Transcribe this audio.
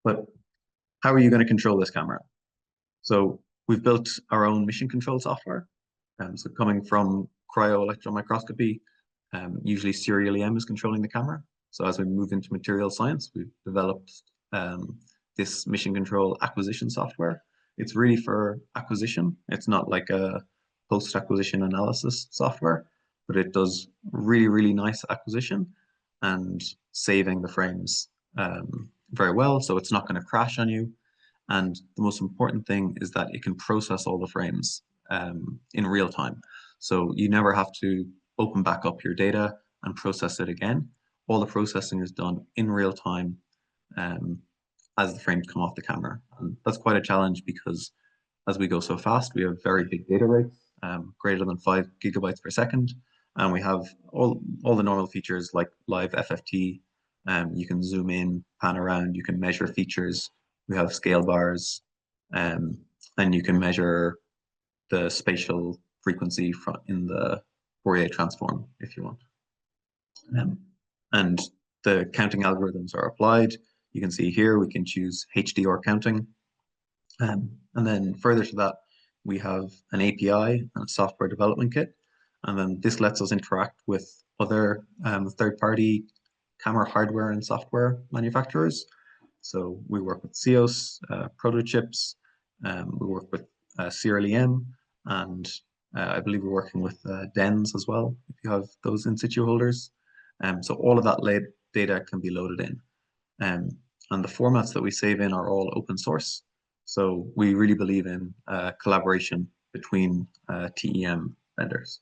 But how are you going to control this camera? So we've built our own mission control software. So coming from cryo-electron microscopy, usually serial EM is controlling the camera. So as we move into material science, we've developed this mission control acquisition software. It's really for acquisition. It's not like a post-acquisition analysis software, but it does really, really nice acquisition and saving the frames very well. So it's not going to crash on you. And the most important thing is that it can process all the frames in real time. So you never have to open back up your data and process it again. All the processing is done in real time um, as the frames come off the camera. And that's quite a challenge because as we go so fast, we have very big data rates, greater than 5 GB per second. And we have all the normal features like live FFT. You can zoom in, pan around, you can measure features. We have scale bars, um, and you can measure the spatial frequency in the Fourier transform if you want. Um, and the counting algorithms are applied. You can see here we can choose HDR counting. And then further to that, we have an API and a software development kit. And then this lets us interact with other third-party camera hardware and software manufacturers. So we work with CEOS, Protochips, we work with Serial EM, and I believe we're working with DENS as well, if you have those in situ holders. So all of that data can be loaded in. And the formats that we save in are all open source. So we really believe in collaboration between TEM vendors.